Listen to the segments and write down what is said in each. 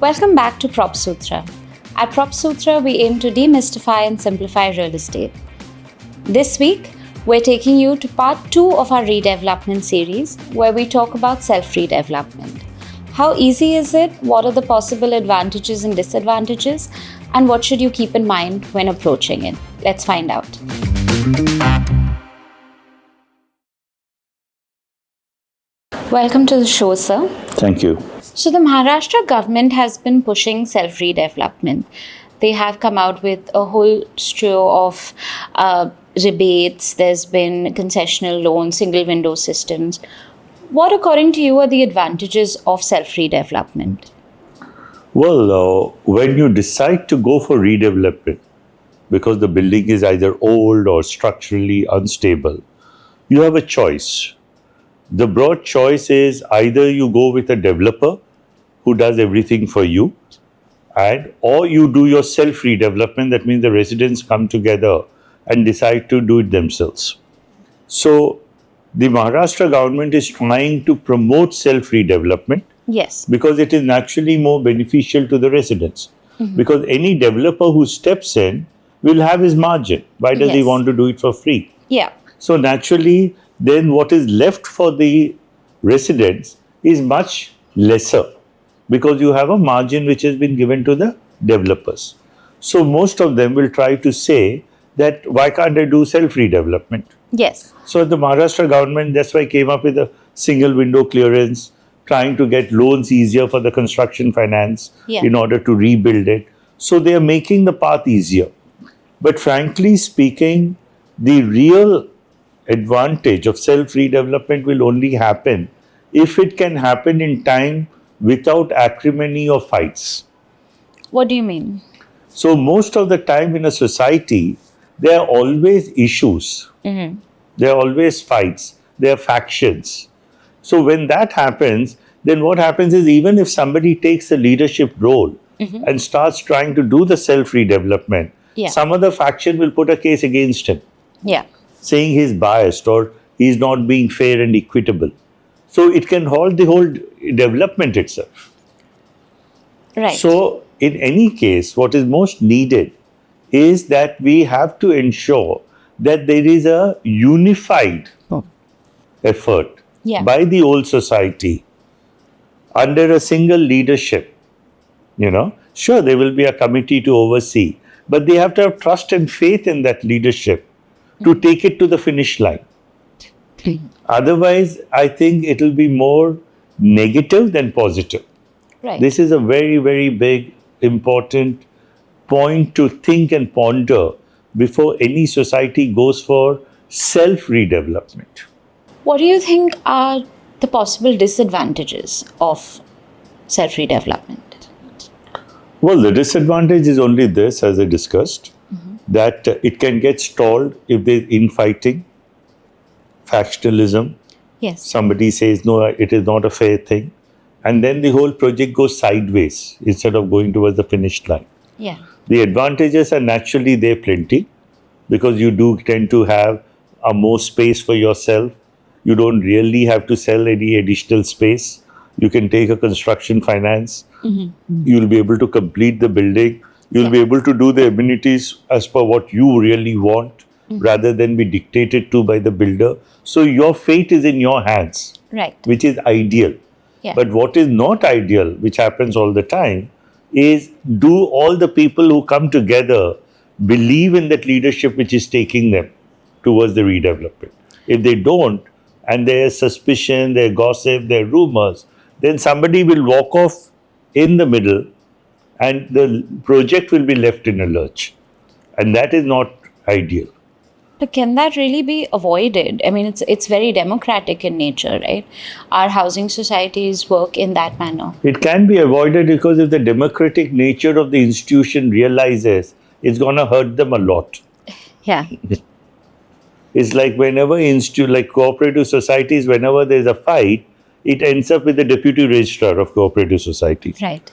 Welcome back to PropSutra. At PropSutra, we aim to demystify and simplify real estate. This week, we're taking you to part 2 of our redevelopment series, where we talk about self-redevelopment. How easy is it? What are the possible advantages and disadvantages? And what should you keep in mind when approaching it? Let's find out. Welcome to the show, sir. Thank you. So the Maharashtra government has been pushing self-redevelopment. They have come out with a whole slew of rebates. There's been concessional loans, single window systems. What, according to you, are the advantages of self-redevelopment? Well, when you decide to go for redevelopment, because the building is either old or structurally unstable, you have a choice. The broad choice is either you go with a developer who does everything for you, or you do your self-redevelopment. That means the residents come together and decide to do it themselves. So the Maharashtra government is trying to promote self-redevelopment. Yes. Because it is naturally more beneficial to the residents. Mm-hmm. Because any developer who steps in will have his margin. Why does he want to do it for free? Yeah. So naturally, then what is left for the residents is much lesser, because you have a margin which has been given to the developers. So most of them will try to say that why can't I do self-redevelopment? Yes. So the Maharashtra government, that's why came up with a single window clearance, trying to get loans easier for the construction finance in order to rebuild it. So they are making the path easier. But frankly speaking, the real advantage of self-redevelopment will only happen if it can happen in time without acrimony or fights. What do you mean? So most of the time in a society, there are always issues. Mm-hmm. There are always fights. There are factions. So when that happens, then what happens is, even if somebody takes a leadership role and starts trying to do the self-redevelopment, some other faction will put a case against him. Yeah. Saying he's biased or he's not being fair and equitable. So it can halt the whole development itself. Right. So in any case, what is most needed is that we have to ensure that there is a unified effort by the whole society under a single leadership. Sure, there will be a committee to oversee, but they have to have trust and faith in that leadership to take it to the finish line. Otherwise, I think it will be more negative than positive. Right. This is a very, very big, important point to think and ponder before any society goes for self-redevelopment. What do you think are the possible disadvantages of self-redevelopment? Well, the disadvantage is only this, as I discussed, that it can get stalled if there's infighting, factionalism. Yes. Somebody says, no, it is not a fair thing. And then the whole project goes sideways instead of going towards the finish line. Yeah. The advantages are naturally there plenty, because you do tend to have a more space for yourself. You don't really have to sell any additional space. You can take a construction finance. Mm-hmm. You'll be able to complete the building. You'll be able to do the amenities as per what you really want, rather than be dictated to by the builder. So your fate is in your hands, right? Which is ideal. Yeah. But what is not ideal, which happens all the time, is do all the people who come together believe in that leadership which is taking them towards the redevelopment? If they don't, and there's suspicion, there's gossip, there are rumors, then somebody will walk off in the middle and the project will be left in a lurch. And that is not ideal. But can that really be avoided? I mean, it's very democratic in nature, right? Our housing societies work in that manner. It can be avoided, because if the democratic nature of the institution realizes, it's going to hurt them a lot. Yeah. It's like whenever like cooperative societies, whenever there's a fight, it ends up with the deputy registrar of cooperative societies. Right.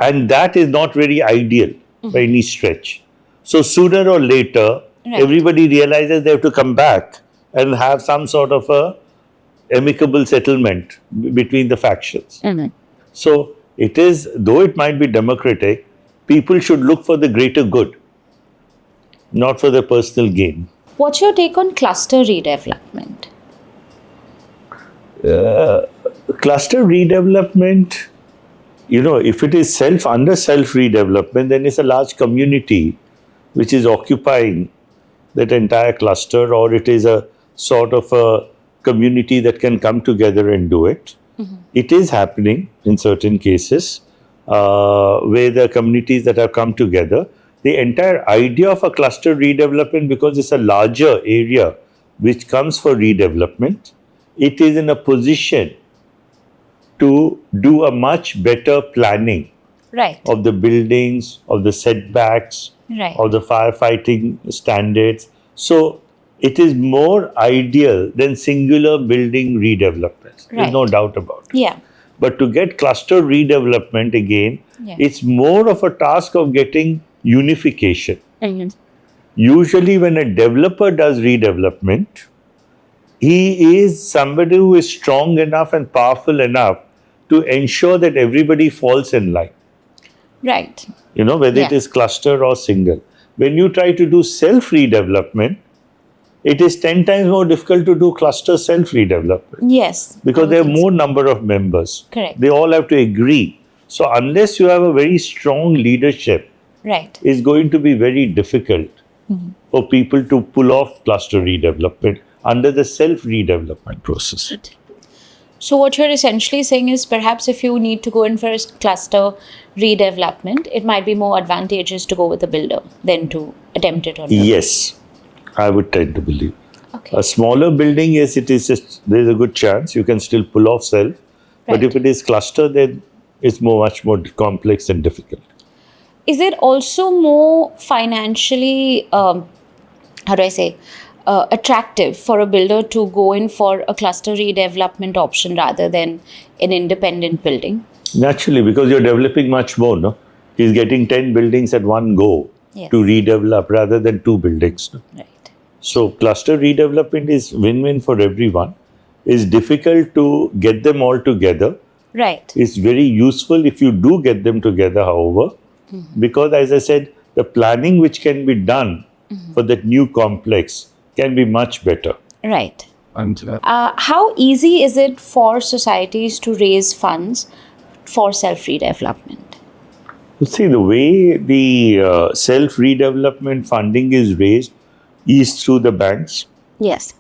And that is not very ideal by any stretch. So sooner or later, everybody realizes they have to come back and have some sort of a amicable settlement between the factions. So It is, though it might be democratic, people should look for the greater good, not for their personal gain. What's your take on cluster redevelopment? Cluster redevelopment, if it is under self redevelopment, then it's a large community which is occupying that entire cluster, or it is a sort of a community that can come together and do it. It is happening in certain cases where the communities that have come together. The entire idea of a cluster redevelopment, because it's a larger area which comes for redevelopment, it is in a position to do a much better planning Right. of the buildings, of the setbacks, Right. of the firefighting standards. So it is more ideal than singular building redevelopment. There's no Right. doubt about it. Yeah. But to get cluster redevelopment again, Yeah. it's more of a task of getting unification. Mhm. Usually, when a developer does redevelopment, he is somebody who is strong enough and powerful enough to ensure that everybody falls in line, Right. whether it Yeah. is cluster or single. When you try to do self redevelopment, it is 10 times more difficult to do cluster self redevelopment Yes. because I there are think so. more number of members. Correct. They all have to agree. So, unless you have a very strong leadership, Right. it's going to be very difficult for people to pull off cluster redevelopment under the self redevelopment process. So what you're essentially saying is perhaps if you need to go in for a cluster redevelopment, it might be more advantageous to go with a builder than to attempt it on your own. Yes, I would tend to believe. Okay. A smaller building, yes, it is just, there's a good chance you can still pull off self. But Right. if it is cluster, then it's much more complex and difficult. Is it also more financially, how do I say, attractive for a builder to go in for a cluster redevelopment option rather than an independent building? Naturally, because you're developing much more, no? He's getting 10 buildings at one go Yes. to redevelop rather than 2 buildings. No? Right. So cluster redevelopment is win-win for everyone. It's difficult to get them all together. Right. It's very useful if you do get them together, however, because as I said, the planning which can be done for that new complex can be much better. Right. How easy is it for societies to raise funds for self redevelopment? You see, the way the self redevelopment funding is raised is through the banks, Yes.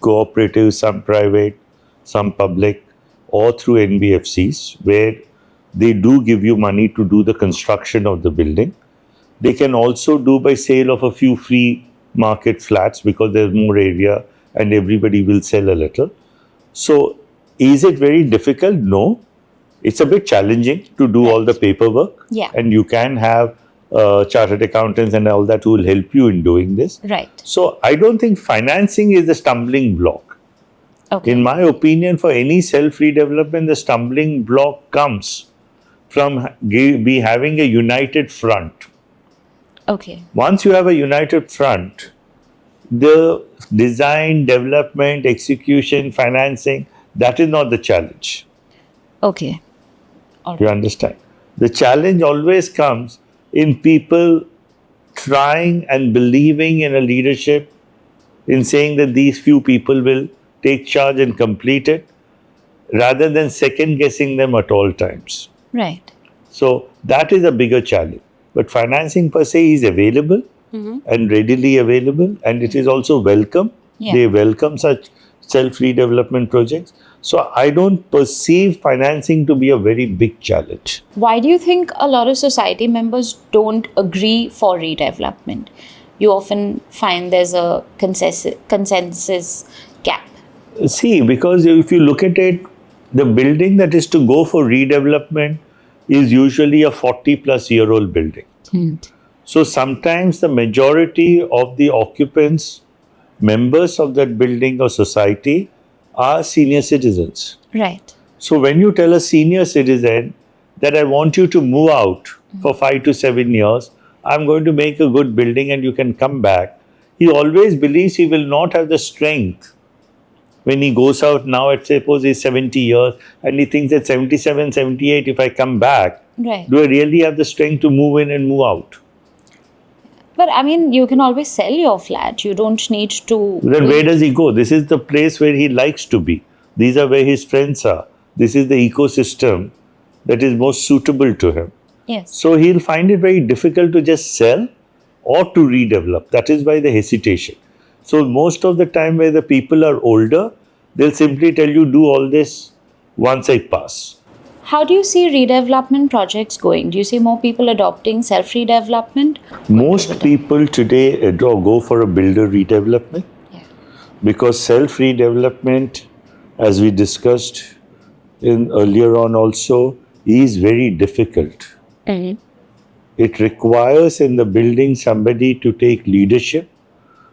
cooperatives, some private, some public, or through NBFCs, where they do give you money to do the construction of the building. They can also do by sale of a few free market flats because there's more area and everybody will sell a little. So, is it very difficult? No. It's a bit challenging to do all the paperwork. Yeah. And you can have chartered accountants and all that who will help you in doing this. Right. So, I don't think financing is the stumbling block. Okay. In my opinion, for any self redevelopment, the stumbling block comes from be having a united front. Okay. Once you have a united front, the design, development, execution, financing, that is not the challenge. Okay. You understand? The challenge always comes in people trying and believing in a leadership, in saying that these few people will take charge and complete it, rather than second guessing them at all times. Right. So that is a bigger challenge. But financing per se is available and readily available, and it is also welcome. Yeah. They welcome such self-redevelopment projects. So I don't perceive financing to be a very big challenge. Why do you think a lot of society members don't agree for redevelopment? You often find there's a consensus gap. See, because if you look at it, the building that is to go for redevelopment is usually a 40 plus year old building. So sometimes the majority of the occupants, members of that building or society, are senior citizens. Right. So when you tell a senior citizen that I want you to move out for 5 to 7 years, I'm going to make a good building and you can come back, he always believes he will not have the strength when he goes out now, at suppose he's 70 years, and he thinks at 77, 78, if I come back, Right. do I really have the strength to move in and move out? But I mean, you can always sell your flat. You don't need to. Then where does he go? This is the place where he likes to be. These are where his friends are. This is the ecosystem that is most suitable to him. Yes. So he'll find it very difficult to just sell or to redevelop. That is why the hesitation. So most of the time where the people are older, they'll simply tell you, do all this once I pass. How do you see redevelopment projects going? Do you see more people adopting self-redevelopment? Most people today go for a builder redevelopment, Yeah. because self-redevelopment, as we discussed in earlier on also, is very difficult. It requires in the building somebody to take leadership,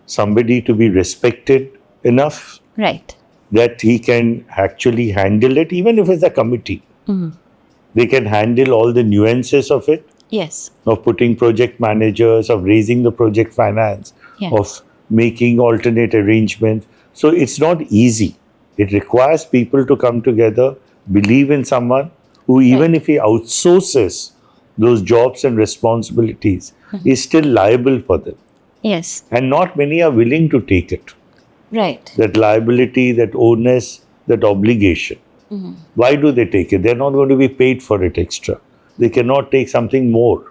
somebody to be respected enough Right. that he can actually handle it, even if it's a committee. They can handle all the nuances of it, Yes. of putting project managers, of raising the project finance, Yeah. of making alternate arrangements. So it's not easy. It requires people to come together, believe in someone who, even if he outsources those jobs and responsibilities, is still liable for them. Yes. And not many are willing to take it. Right. That liability, that onus, that obligation. Why do they take it? They're not going to be paid for it extra. They cannot take something more.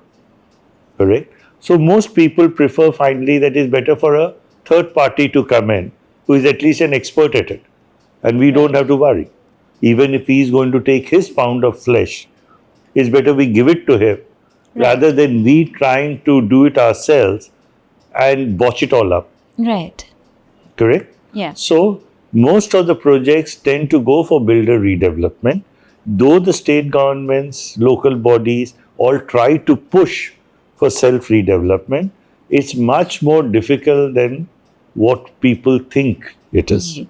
Correct? So most people prefer finally that it's better for a third party to come in who is at least an expert at it. And we don't have to worry. Even if he's going to take his pound of flesh, it's better we give it to him rather than we trying to do it ourselves and botch it all up. Right. Correct? Yeah. So most of the projects tend to go for builder redevelopment, though the state governments, local bodies all try to push for self-redevelopment. It's much more difficult than what people think it is.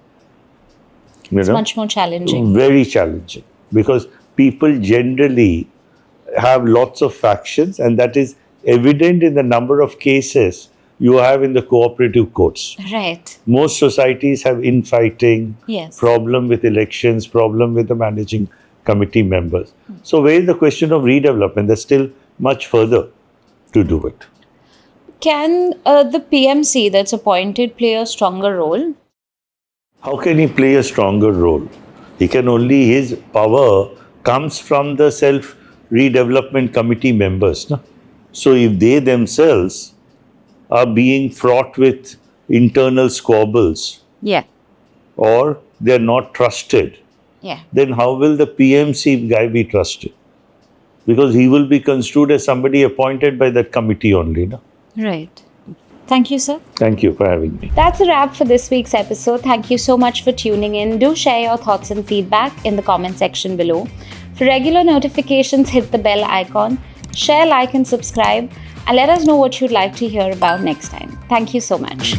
It's much more challenging. Very challenging, because people generally have lots of factions, and that is evident in the number of cases you have in the cooperative courts. Right. Most societies have infighting, Yes. problem with elections, problem with the managing committee members. So where is the question of redevelopment? There's still much further to do it. Can the PMC that's appointed play a stronger role? How can he play a stronger role? He can only, his power comes from the self-redevelopment committee members. No? So if they themselves are being fraught with internal squabbles, Yeah. or they're not trusted, Yeah. then how will the PMC guy be trusted? Because he will be construed as somebody appointed by that committee only. No? Right. Thank you, sir. Thank you for having me. That's a wrap for this week's episode. Thank you so much for tuning in. Do share your thoughts and feedback in the comment section below. For regular notifications, hit the bell icon, share, like, and subscribe, and let us know what you'd like to hear about next time. Thank you so much.